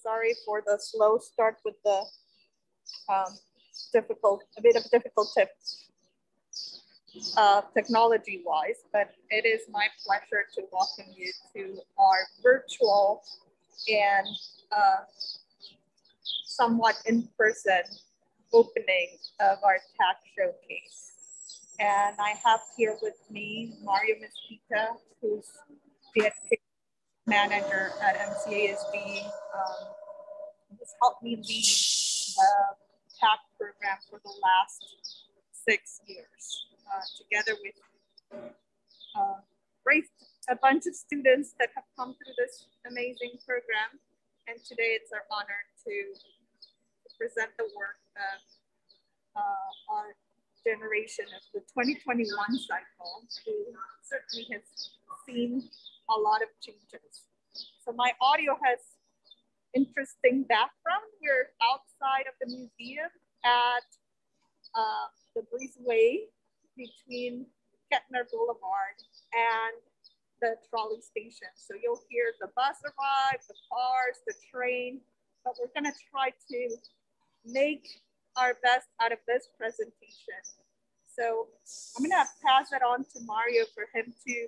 Sorry for the slow start with the a bit of difficult tips technology-wise, but it is my pleasure to welcome you to our virtual and somewhat in-person opening of our TAG showcase. And I have here with me Mario Mesquita, who's the education manager at MCASD. Has helped me lead the TAG program for the last 6 years, together with a bunch of students that have come through this amazing program. And today it's our honor to present the work of our generation of the 2021 cycle, who certainly has seen a lot of changes. So my audio has interesting background. We're outside of the museum at the breezeway between Kettner Boulevard and the trolley station. So you'll hear the bus arrive, the cars, the train, but we're gonna try to make our best out of this presentation. So I'm gonna pass it on to Mario for him to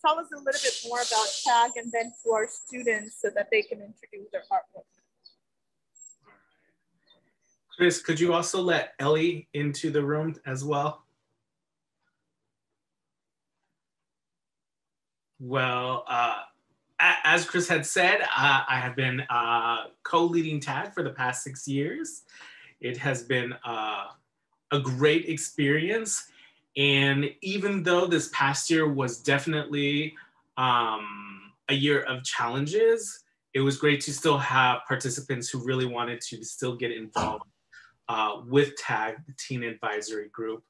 tell us a little bit more about TAG and then to our students so that they can introduce their artwork. Chris, could you also let Ellie into the room as well? Well, as Chris had said, I have been co-leading TAG for the past 6 years. It has been a great experience. And even though this past year was definitely a year of challenges, it was great to still have participants who really wanted to still get involved with TAG, the Teen Advisory Group,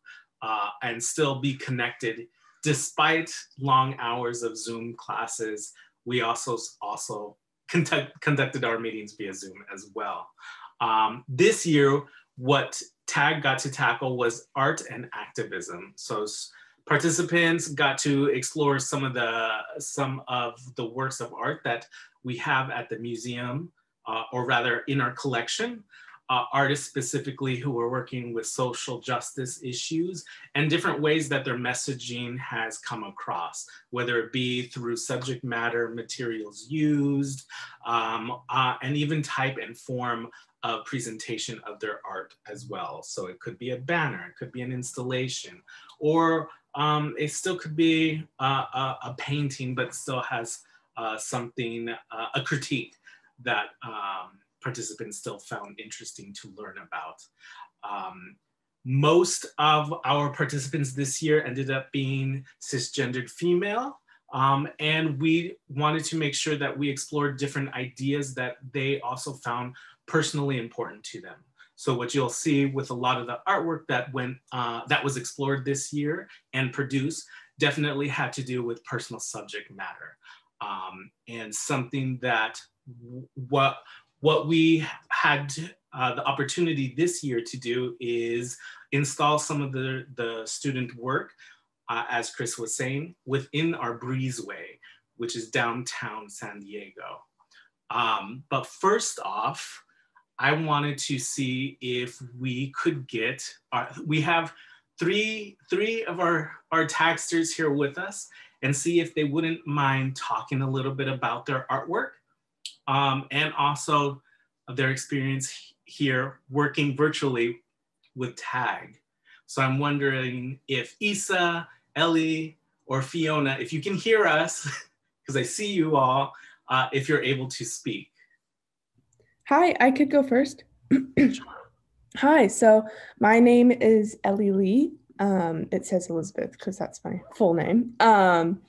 and still be connected. Despite long hours of Zoom classes, we also conducted our meetings via Zoom as well. This year, what TAG got to tackle was art and activism. So participants got to explore some of the works of art that we have at the museum, or rather in our collection. Artists specifically who are working with social justice issues and different ways that their messaging has come across, whether it be through subject matter, materials used, and even type and form of presentation of their art as well. So it could be a banner, it could be an installation, or it still could be a painting, but still has something, a critique that participants still found interesting to learn about. Most of our participants this year ended up being cisgendered female, and we wanted to make sure that we explored different ideas that they also found personally important to them. So what you'll see with a lot of the artwork that was explored this year and produced definitely had to do with personal subject matter, and something that what we had the opportunity this year to do is install some of the student work, as Chris was saying, within our breezeway, which is downtown San Diego. But first off, I wanted to see if we could get, we have three of our TAGsters here with us, and see if they wouldn't mind talking a little bit about their artwork. And also their experience here working virtually with TAG. So I'm wondering if Isa, Ellie, or Fiona, if you can hear us, because I see you all, if you're able to speak. Hi, I could go first. Hi, so my name is Ellie Lee. It says Elizabeth because that's my full name. I'm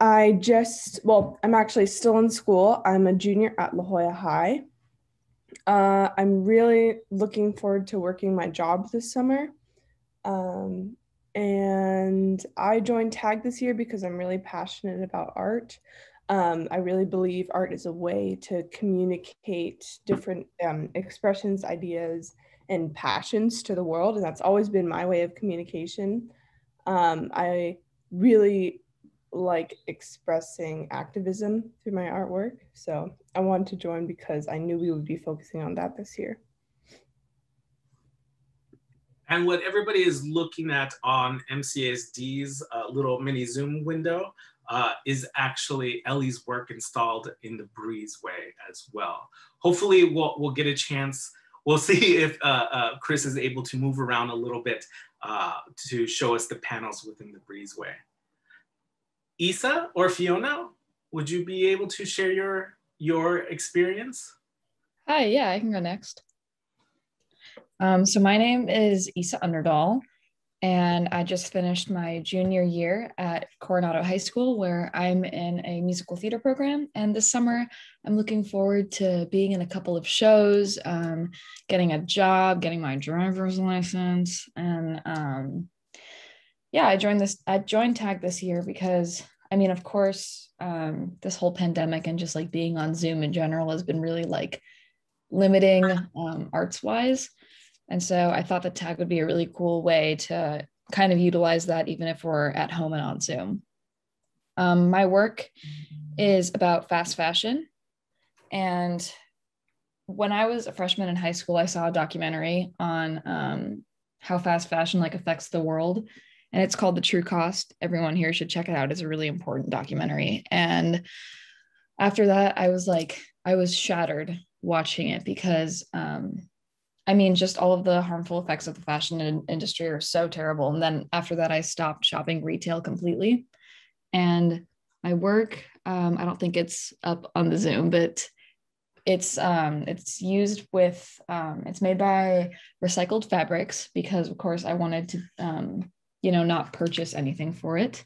actually still in school. I'm a junior at La Jolla High. I'm really looking forward to working my job this summer. And I joined TAG this year because I'm really passionate about art. I really believe art is a way to communicate different expressions, ideas, and passions to the world. And that's always been my way of communication. I really like expressing activism through my artwork. So I wanted to join because I knew we would be focusing on that this year. And what everybody is looking at on MCASD's little mini Zoom window is actually Ellie's work installed in the breezeway as well. Hopefully we'll get a chance. We'll see if Chris is able to move around a little bit to show us the panels within the breezeway. Isa or Fiona, would you be able to share your experience? Hi, yeah, I can go next. So my name is Isa Underdahl, and I just finished my junior year at Coronado High School, where I'm in a musical theater program. And this summer, I'm looking forward to being in a couple of shows, getting a job, getting my driver's license. And yeah, I joined TAG this year because, I mean, of course, this whole pandemic and just like being on Zoom in general has been really like limiting arts-wise. And so I thought that TAG would be a really cool way to kind of utilize that, even if we're at home and on Zoom. My work is about fast fashion. And when I was a freshman in high school, I saw a documentary on how fast fashion like affects the world. And it's called The True Cost. Everyone here should check it out. It's a really important documentary. And after that, I was shattered watching it because I mean, just all of the harmful effects of the fashion industry are so terrible. And then after that, I stopped shopping retail completely. And my work, I don't think it's up on the Zoom, but it's used with, it's made by recycled fabrics because of course I wanted to, not purchase anything for it.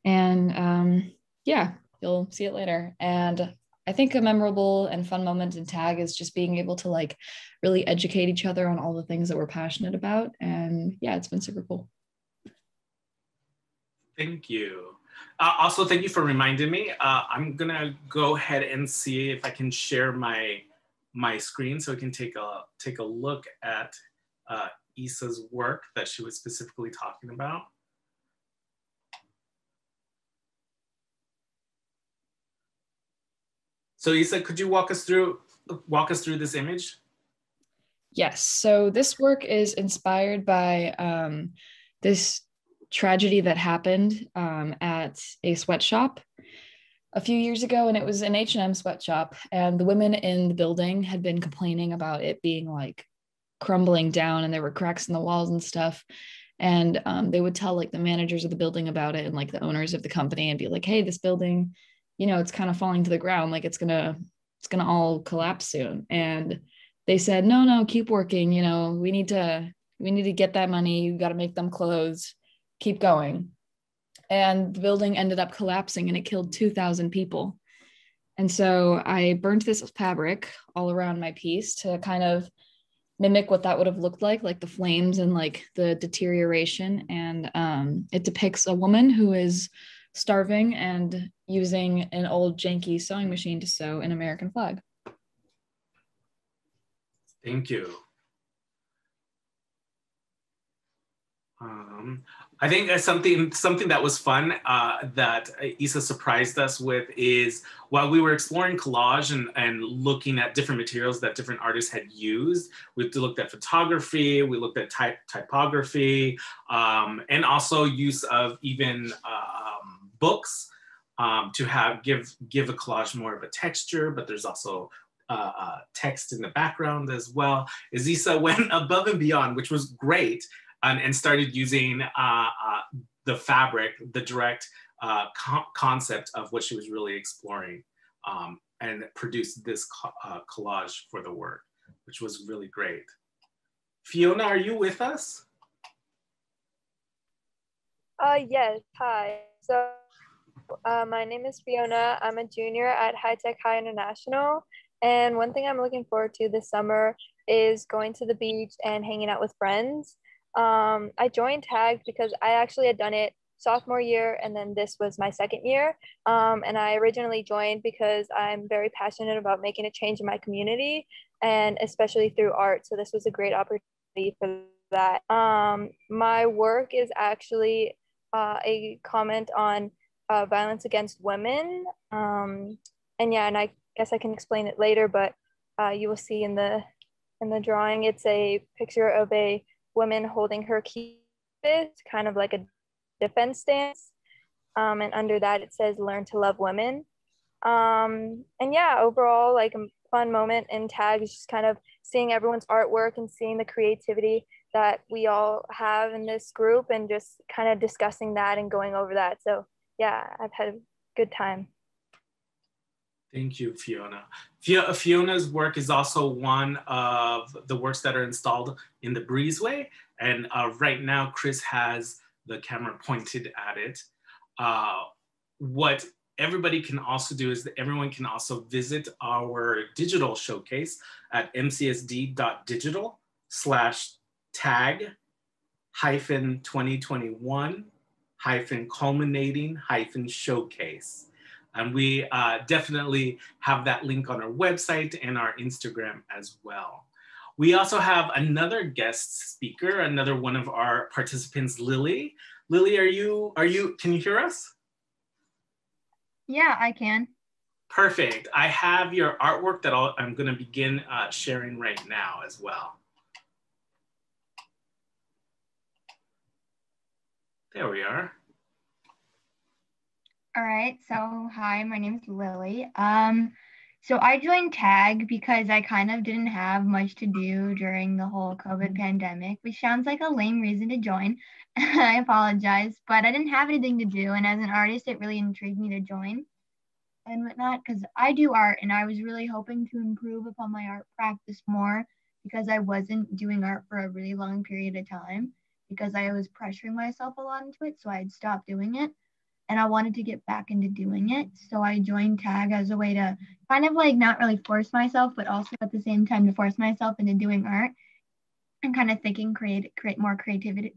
And yeah, you'll see it later. And I think a memorable and fun moment in TAG is just being able to like really educate each other on all the things that we're passionate about. And yeah, it's been super cool. Thank you. Also, thank you for reminding me. I'm gonna go ahead and see if I can share my screen so we can take a look at Isa's work that she was specifically talking about. So Isa, could you walk us through this image? Yes, so this work is inspired by this tragedy that happened at a sweatshop a few years ago, and it was an H&M sweatshop, and the women in the building had been complaining about it being like crumbling down and there were cracks in the walls and stuff. And they would tell like the managers of the building about it and like the owners of the company and be like, hey, this building, it's kind of falling to the ground, like it's gonna all collapse soon. And they said, no, keep working, we need to get that money, you got to make them clothes, keep going. And the building ended up collapsing and it killed 2,000 people. And so I burnt this fabric all around my piece to kind of mimic what that would have looked like the flames and like the deterioration. And it depicts a woman who is starving and using an old janky sewing machine to sew an American flag. Thank you. I think something that was fun that Isa surprised us with is while we were exploring collage and looking at different materials that different artists had used, we looked at photography, we looked at typography, and also use of even books to give a collage more of a texture, but there's also text in the background as well. Isa went above and beyond, which was great. And started using the fabric, the direct concept of what she was really exploring, and produced this collage for the work, which was really great. Fiona, are you with us? Yes, hi. So my name is Fiona. I'm a junior at High Tech High International. And one thing I'm looking forward to this summer is going to the beach and hanging out with friends. I joined TAG because I actually had done it sophomore year and then this was my second year. And I originally joined because I'm very passionate about making a change in my community and especially through art. So this was a great opportunity for that. My work is actually a comment on violence against women. And yeah, and I guess I can explain it later, but you will see in the drawing, it's a picture of a woman holding her key, kind of like a defense stance. And under that, it says, "Learn to love women." And yeah, overall, like a fun moment in TAG is just kind of seeing everyone's artwork and seeing the creativity that we all have in this group and just kind of discussing that and going over that. So yeah, I've had a good time. Thank you, Fiona. Fiona's work is also one of the works that are installed in the breezeway. And right now, Chris has the camera pointed at it. What everybody can also do is that everyone can also visit our digital showcase at mcsd.digital/tag-2021-culminating-showcase. And we definitely have that link on our website and our Instagram as well. We also have another guest speaker, another one of our participants, Lily. Lily, can you hear us? Yeah, I can. Perfect. I have your artwork that I'm going to begin sharing right now as well. There we are. All right, so hi, my name is Lily. So I joined TAG because I kind of didn't have much to do during the whole COVID pandemic, which sounds like a lame reason to join. I apologize, but I didn't have anything to do, and as an artist, it really intrigued me to join and whatnot, because I do art, and I was really hoping to improve upon my art practice more because I wasn't doing art for a really long period of time because I was pressuring myself a lot into it, so I had stopped doing it. And I wanted to get back into doing it. So I joined TAG as a way to kind of like not really force myself, but also at the same time to force myself into doing art and kind of thinking, create more creatively.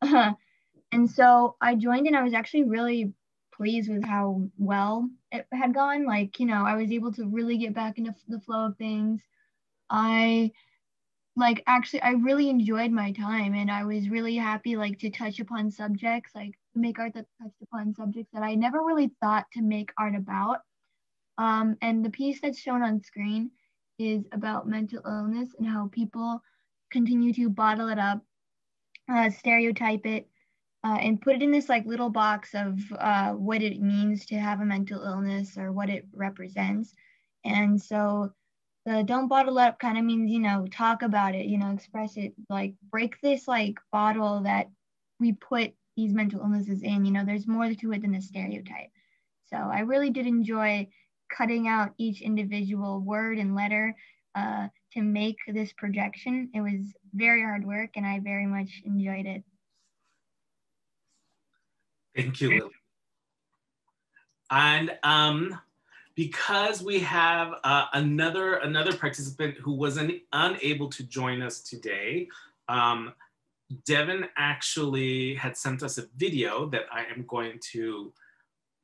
And so I joined and I was actually really pleased with how well it had gone. Like, you know, I was able to really get back into the flow of things. I really enjoyed my time, and I was really happy like to touch upon subjects, like make art that touched upon subjects that I never really thought to make art about. And the piece that's shown on screen is about mental illness and how people continue to bottle it up, stereotype it, and put it in this like little box of what it means to have a mental illness or what it represents. And so the don't bottle up kind of means, you know, talk about it, you know, express it, like break this like bottle that we put these mental illnesses in. You know, there's more to it than a stereotype. So I really did enjoy cutting out each individual word and letter to make this projection. It was very hard work and I very much enjoyed it. Thank you, Lily. And because we have another participant who wasn't unable to join us today, Devin actually had sent us a video that I am going to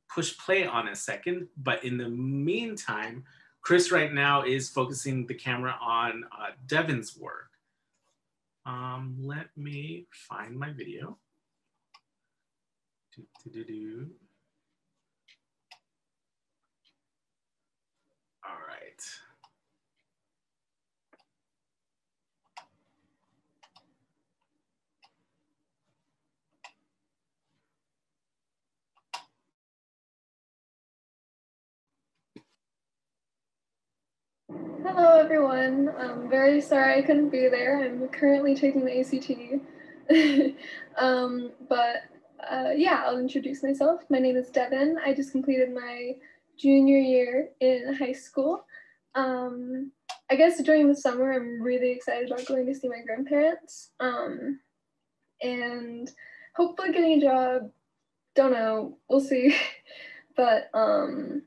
push play on a second. But in the meantime, Chris right now is focusing the camera on Devin's work. Let me find my video. All right. Hello everyone, I'm very sorry I couldn't be there. I'm currently taking the ACT. Yeah, I'll introduce myself. My name is Devin. I just completed my junior year in high school. I guess during the summer, I'm really excited about going to see my grandparents and hopefully getting a job. Don't know, we'll see. But I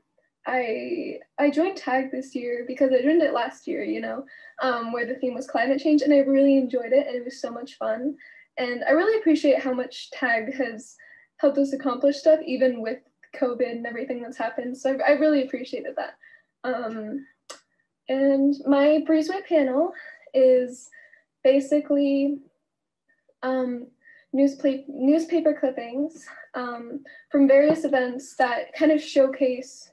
joined TAG this year because I joined it last year, you know, where the theme was climate change, and I really enjoyed it and it was so much fun. And I really appreciate how much TAG has helped us accomplish stuff, even with COVID and everything that's happened. So I really appreciated that. And my breezeway panel is basically newspaper clippings from various events that kind of showcase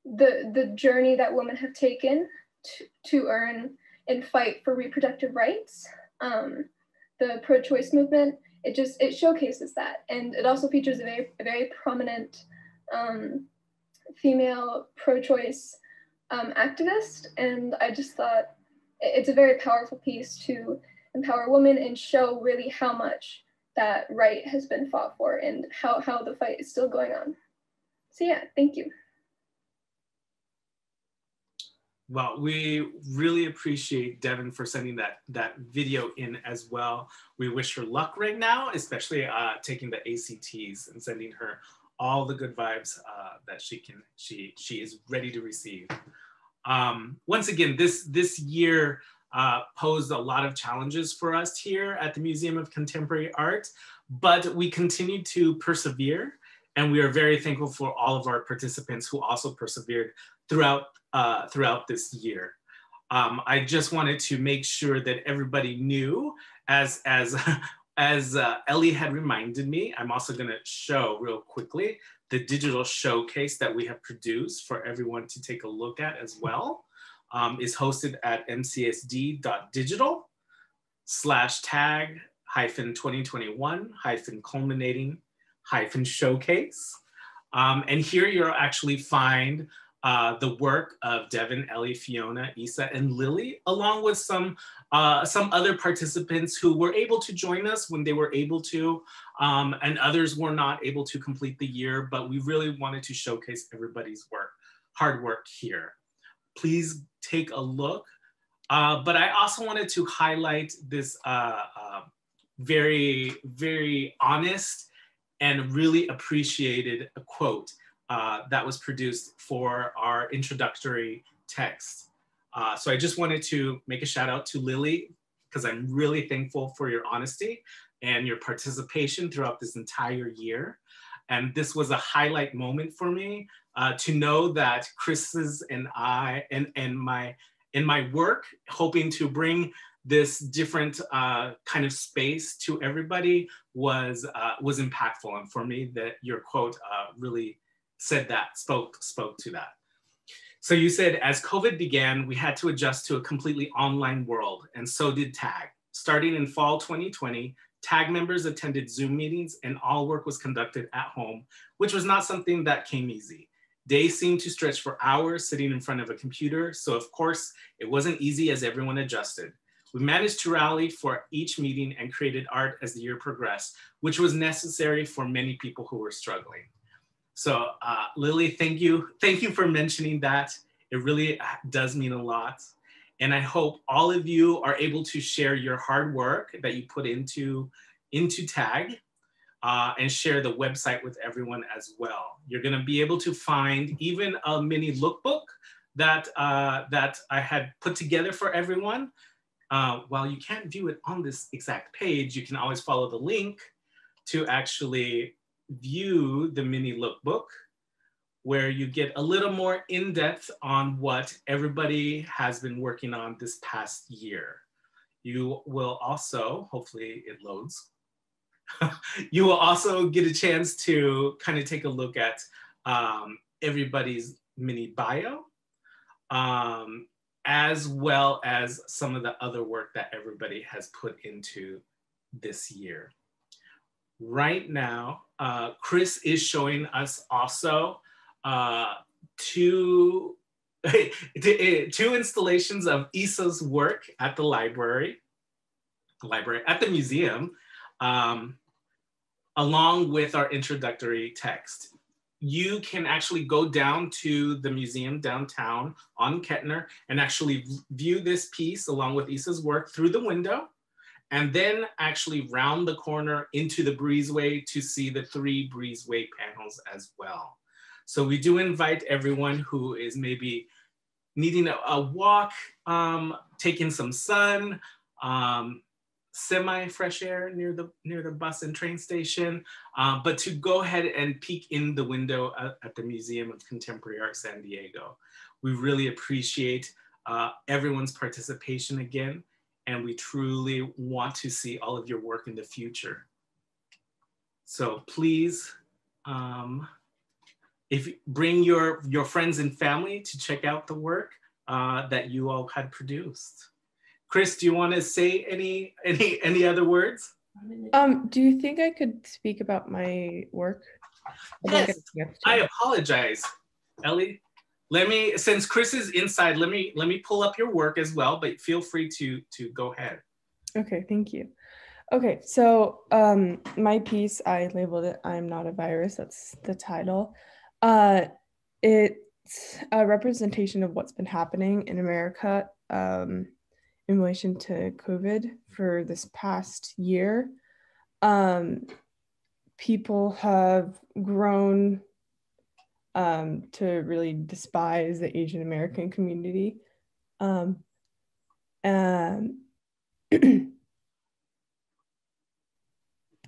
the journey that women have taken to earn and fight for reproductive rights. The pro-choice movement, it showcases that. And it also features a very prominent female pro-choice activist. And I just thought it's a very powerful piece to empower women and show really how much that right has been fought for and how the fight is still going on. So yeah, thank you. Well, we really appreciate Devin for sending that video in as well. We wish her luck right now, especially taking the ACTs and sending her all the good vibes that she is ready to receive. Once again, this year posed a lot of challenges for us here at the Museum of Contemporary Art, but we continue to persevere, and we are very thankful for all of our participants who also persevered throughout this year. I just wanted to make sure that everybody knew, as Ellie had reminded me, I'm also gonna show real quickly the digital showcase that we have produced for everyone to take a look at as well. Is hosted at mcsd.digital/tag-2021-culminating-showcase. And here you'll actually find the work of Devin, Ellie, Fiona, Isa, and Lily, along with some other participants who were able to join us when they were able to, and others were not able to complete the year, but we really wanted to showcase everybody's hard work here. Please take a look. But I also wanted to highlight this very, very honest and really appreciated a quote that was produced for our introductory text. So I just wanted to make a shout out to Lily, because I'm really thankful for your honesty and your participation throughout this entire year. And this was a highlight moment for me to know that Chris's and I, and my work, hoping to bring this different kind of space to everybody was impactful. And for me, that your quote really said that, spoke to that. So you said, as COVID began, we had to adjust to a completely online world, and so did TAG. Starting in fall 2020, TAG members attended Zoom meetings and all work was conducted at home, which was not something that came easy. Days seemed to stretch for hours sitting in front of a computer, so of course, it wasn't easy as everyone adjusted. We managed to rally for each meeting and created art as the year progressed, which was necessary for many people who were struggling. So Lily, thank you for mentioning that. It really does mean a lot. And I hope all of you are able to share your hard work that you put into TAG and share the website with everyone as well. You're gonna be able to find even a mini lookbook that I had put together for everyone. While you can't view it on this exact page, you can always follow the link to actually view the mini lookbook, where you get a little more in-depth on what everybody has been working on this past year. You will also, hopefully it loads, you will also get a chance to kind of take a look at everybody's mini bio, as well as some of the other work that everybody has put into this year. Right now, Chris is showing us also two installations of Isa's work at the at the museum, along with our introductory text. You can actually go down to the museum downtown on Kettner and actually view this piece along with Isa's work through the window, and then actually round the corner into the breezeway to see the 3 breezeway panels as well. So we do invite everyone who is maybe needing a walk, taking some sun, semi-fresh air near the bus and train station, but to go ahead and peek in the window at the Museum of Contemporary Art San Diego. We really appreciate everyone's participation again, and we truly want to see all of your work in the future. So please, bring your friends and family to check out the work that you all had produced. Chris, do you want to say any other words? Do you think I could speak about my work? Yes, I apologize, Ellie. Since Chris is inside, let me pull up your work as well, but feel free to go ahead. Okay, thank you. Okay, so my piece, I labeled it "I'm Not a Virus." That's the title. It's a representation of what's been happening in America in relation to COVID for this past year. People have grown to really despise the Asian American community. And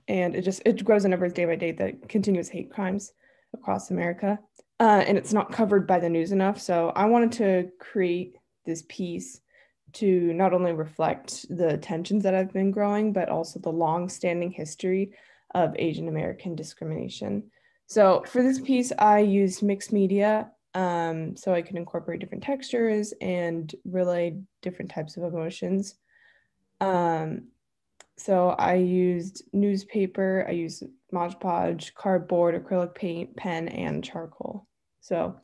and it grows in numbers day by day, the continuous hate crimes across America. And it's not covered by the news enough. So I wanted to create this piece to not only reflect the tensions that have been growing, but also the long-standing history of Asian American discrimination. So for this piece, I used mixed media so I could incorporate different textures and relay different types of emotions. So I used newspaper, I used Mod Podge, cardboard, acrylic paint, pen, and charcoal. So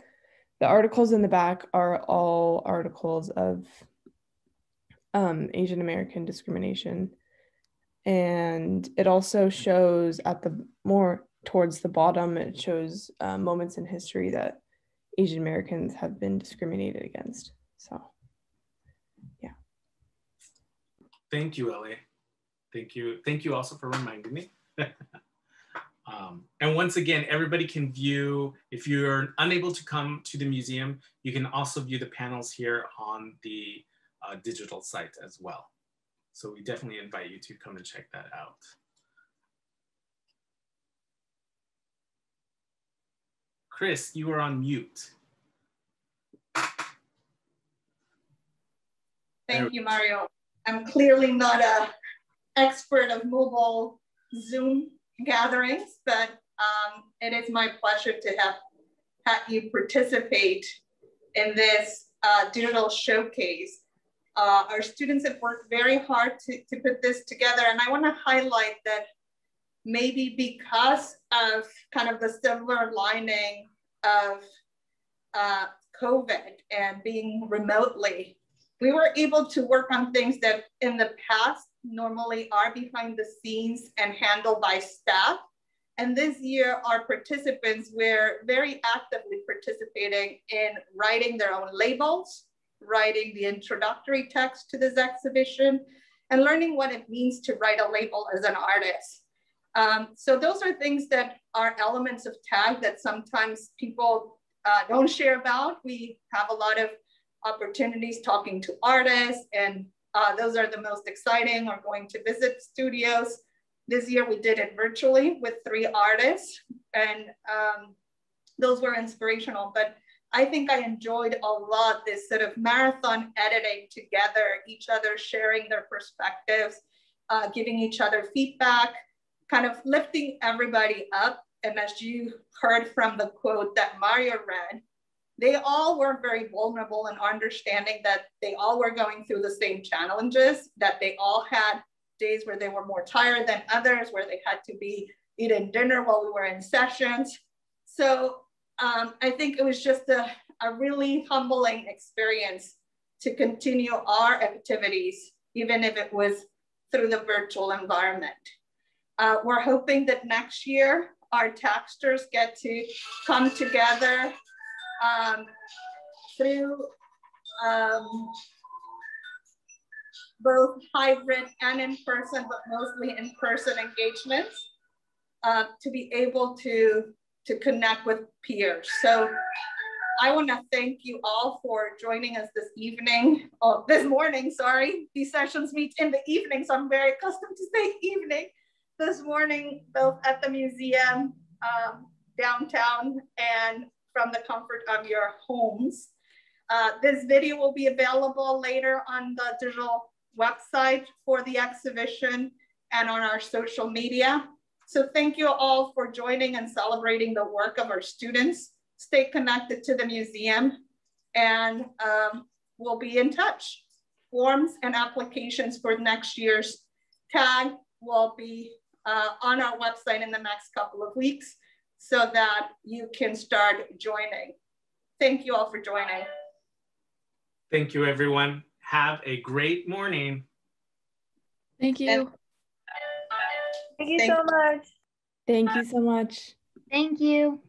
the articles in the back are all articles of Asian American discrimination. And it also shows at the more towards the bottom, it shows moments in history that Asian Americans have been discriminated against. So, yeah. Thank you, Ellie. Thank you. Thank you also for reminding me. And once again, everybody can view, if you're unable to come to the museum, you can also view the panels here on the digital site as well. So we definitely invite you to come and check that out. Chris, you are on mute. Thank you, Mario. I'm clearly not an expert of mobile Zoom gatherings, but it is my pleasure to have had you participate in this digital showcase. Our students have worked very hard to put this together, and I want to highlight that maybe because of kind of the silver lining of COVID and being remotely, we were able to work on things that in the past normally are behind the scenes and handled by staff. And this year, our participants were very actively participating in writing their own labels, writing the introductory text to this exhibition, and learning what it means to write a label as an artist. So those are things that are elements of TAG that sometimes people don't share about. We have a lot of opportunities talking to artists, and those are the most exciting, or going to visit studios. This year we did it virtually with 3 artists, and those were inspirational. But I think I enjoyed a lot this sort of marathon editing together, each other sharing their perspectives, giving each other feedback, kind of lifting everybody up. And as you heard from the quote that Mario read, they all were very vulnerable in understanding that they all were going through the same challenges, that they all had days where they were more tired than others, where they had to be eating dinner while we were in sessions. So I think it was just a really humbling experience to continue our activities, even if it was through the virtual environment. We're hoping that next year, our TAGsters get to come together through both hybrid and in-person, but mostly in-person engagements, to be able to connect with peers. So I want to thank you all for joining us this evening, or this morning, sorry. These sessions meet in the evening, so I'm very accustomed to say evening. This morning, both at the museum, downtown, and from the comfort of your homes. This video will be available later on the digital website for the exhibition and on our social media. So thank you all for joining and celebrating the work of our students. Stay connected to the museum, and we'll be in touch. Forms and applications for next year's TAG will be on our website in the next couple of weeks so that you can start joining. Thank you all for joining. Thank you, everyone. Have a great morning. Thank you. Thank you so much. Thank you so much. Thank you.